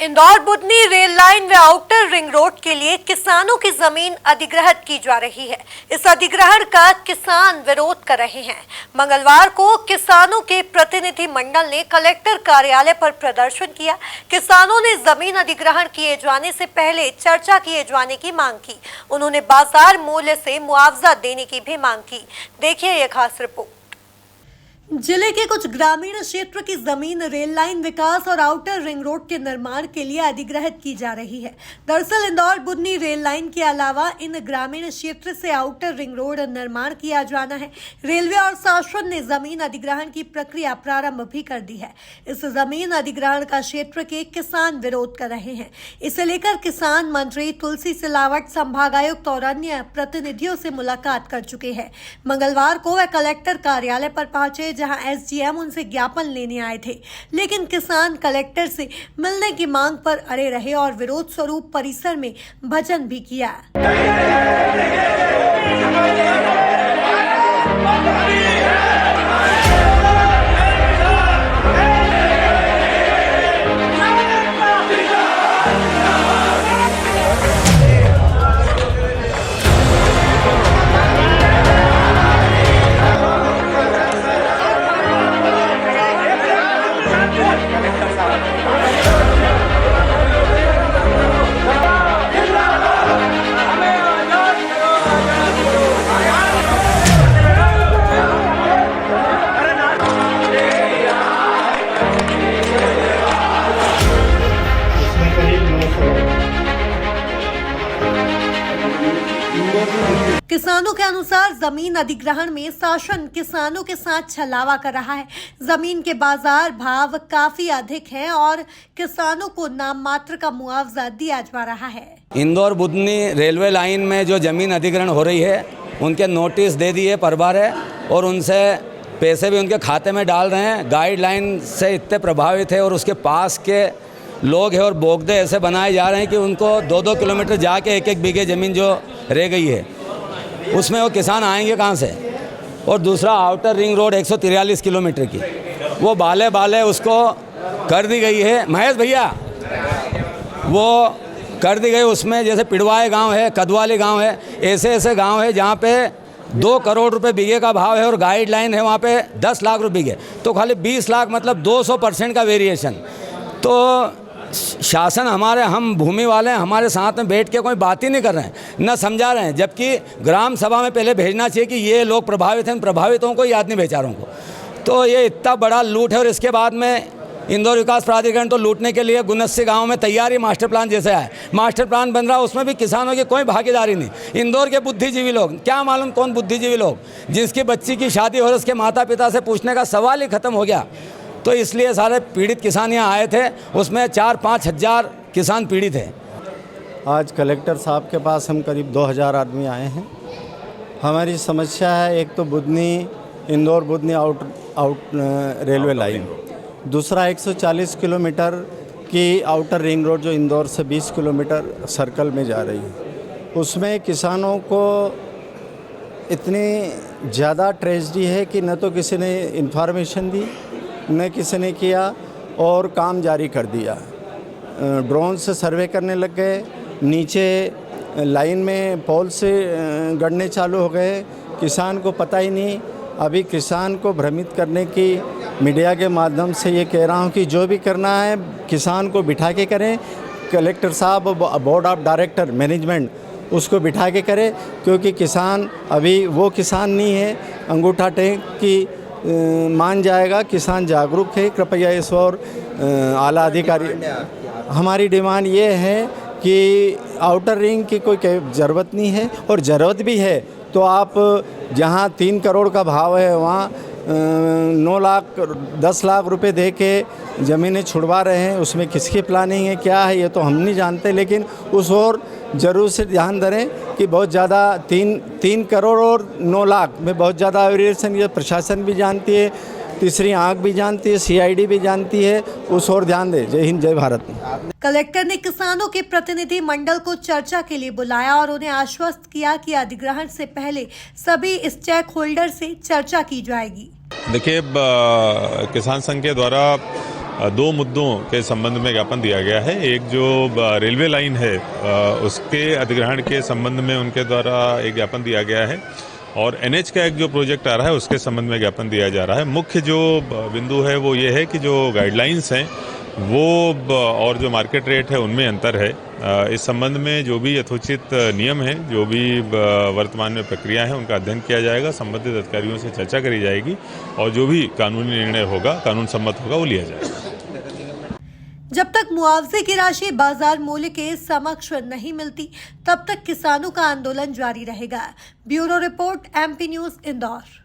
Indore Budhni rail line व outer ring road के लिए किसानों की जमीन अधिग्रहित की जा रही है। इस अधिग्रहण का किसान विरोध कर रहे हैं। मंगलवार को किसानों के प्रतिनिधि मंडल ने कलेक्टर कार्यालय पर प्रदर्शन किया। किसानों ने जमीन अधिग्रहण किए जाने से पहले चर्चा किए जाने की मांग की। उन्होंने बाजार मूल्य से मुआवजा देने की भी मांग की। देखिए ये खास रिपोर्ट। जिले के कुछ ग्रामीण क्षेत्र की जमीन रेल लाइन विकास और आउटर रिंग रोड के निर्माण के लिए अधिग्रहित की जा रही है। दरअसल इंदौर बुधनी रेल लाइन के अलावा इन ग्रामीण क्षेत्र से आउटर रिंग रोड निर्माण किया जाना है। रेलवे और शासन ने जमीन अधिग्रहण की प्रक्रिया प्रारंभ भी कर दी है। इस जमीन अधिग्रहण का क्षेत्र के किसान विरोध कर रहे हैं। इसे लेकर किसान मंत्री तुलसी सिलावट, संभागायुक्त और अन्य प्रतिनिधियों से मुलाकात कर चुके हैं। मंगलवार को वह कलेक्टर कार्यालय पर पहुंचे, जहां एसडीएम उनसे ज्ञापन लेने आए थे, लेकिन किसान कलेक्टर से मिलने की मांग पर अड़े रहे और विरोध स्वरूप परिसर में भजन भी किया। किसानों के अनुसार जमीन अधिग्रहण में शासन किसानों के साथ छलावा कर रहा है। जमीन के बाजार भाव काफी अधिक हैं और किसानों को नाम मात्र का मुआवजा दिया जा रहा है। इंदौर बुधनी रेलवे लाइन में जो जमीन अधिग्रहण हो रही है, उनके नोटिस दे दिए परबार है और उनसे पैसे भी उनके खाते में डाल रहे हैं। गाइडलाइन से इतने प्रभावित है और उसके पास के लोग हैं और बोगदे ऐसे बनाए जा रहे हैं कि उनको 2-2 किलोमीटर जाके 1-1 बीघे ज़मीन जो रह गई है उसमें वो किसान आएंगे कहाँ से। और दूसरा आउटर रिंग रोड 143 किलोमीटर की वो बाले उसको कर दी गई है। महेश भैया, वो कर दी गई। उसमें जैसे पिड़वाए गांव है, कदवाली गांव है, ऐसे गांव है जहाँ पे 2 करोड़ रुपए बीघे का भाव है और गाइडलाइन है वहाँ पे 10 लाख रुपये बीघे, तो खाली 20 लाख मतलब 200% का वेरिएशन। तो शासन हम भूमि वाले हमारे साथ में बैठ के कोई बात ही नहीं कर रहे हैं, न समझा रहे हैं, जबकि ग्राम सभा में पहले भेजना चाहिए कि ये लोग प्रभावित हैं, प्रभावितों को याद नहीं बेचारों को। तो ये इतना बड़ा लूट है। और इसके बाद में इंदौर विकास प्राधिकरण तो लूटने के लिए गुनस्सी गांव में तैयारी मास्टर प्लान जैसे है, मास्टर प्लान बन रहा, उसमें भी किसानों की कोई भागीदारी नहीं। इंदौर के बुद्धिजीवी लोग, क्या मालूम कौन बुद्धिजीवी लोग, जिसकी बच्ची की शादी हो रही उसके माता पिता से पूछने का सवाल ही ख़त्म हो गया। तो इसलिए सारे पीड़ित किसान यहाँ आए थे, उसमें 4-5 हज़ार किसान पीड़ित हैं। आज कलेक्टर साहब के पास हम करीब 2000 आदमी आए हैं। हमारी समस्या है, एक तो Budhni Indore Budhni out railway line, दूसरा 140 किलोमीटर की आउटर रिंग रोड जो इंदौर से 20 किलोमीटर सर्कल में जा रही है। उसमें किसानों को इतनी ज़्यादा ट्रेजेडी है कि न तो किसी ने इन्फॉर्मेशन दी, न किसी ने किया और काम जारी कर दिया। ड्रोन से सर्वे करने लग गए, नीचे लाइन में पोल से गड़ने चालू हो गए। किसान को पता ही नहीं। अभी किसान को भ्रमित करने की मीडिया के माध्यम से ये कह रहा हूँ कि जो भी करना है किसान को बिठा के करें। कलेक्टर साहब, बोर्ड ऑफ डायरेक्टर मैनेजमेंट उसको बिठा के करे, क्योंकि किसान अभी वो किसान नहीं है अंगूठा टेक की मान जाएगा। किसान जागरूक है। कृपया इस और आला अधिकारी, हमारी डिमांड ये है कि आउटर रिंग की कोई ज़रूरत नहीं है, और ज़रूरत भी है तो आप जहाँ 3 करोड़ का भाव है वहाँ 9 लाख 10 लाख रुपए दे के ज़मीनें छुड़वा रहे हैं। उसमें किसकी प्लानिंग है, क्या है, ये तो हम नहीं जानते, लेकिन उस और ज़रूर से ध्यान धरें कि बहुत ज़्यादा 3 करोड़ और 9 लाख में बहुत ज़्यादा वेरिएशन, ये प्रशासन भी जानती है, तीसरी आंख भी जानती है, सीआईडी भी जानती है, उस और ध्यान दे। जय हिंद, जय भारत। कलेक्टर ने किसानों के प्रतिनिधि मंडल को चर्चा के लिए बुलाया और उन्हें आश्वस्त किया कि अधिग्रहण से पहले सभी स्टेक होल्डर से चर्चा की जाएगी। देखिए, किसान संघ के द्वारा दो मुद्दों के संबंध में ज्ञापन दिया गया है। एक जो रेलवे लाइन है उसके अधिग्रहण के संबंध में उनके द्वारा एक ज्ञापन दिया गया है और NH का एक जो प्रोजेक्ट आ रहा है उसके संबंध में ज्ञापन दिया जा रहा है। मुख्य जो बिंदु है वो ये है कि जो गाइडलाइंस हैं वो और जो मार्केट रेट है उनमें अंतर है। इस संबंध में जो भी यथोचित नियम है, जो भी वर्तमान में प्रक्रिया है, उनका अध्ययन किया जाएगा, संबंधित अधिकारियों से चर्चा करी जाएगी और जो भी कानूनी निर्णय होगा, कानून सम्मत होगा, वो लिया जाएगा। जब तक मुआवजे की राशि बाजार मूल्य के समक्ष नहीं मिलती, तब तक किसानों का आंदोलन जारी रहेगा। Bureau report, MP news, Indore.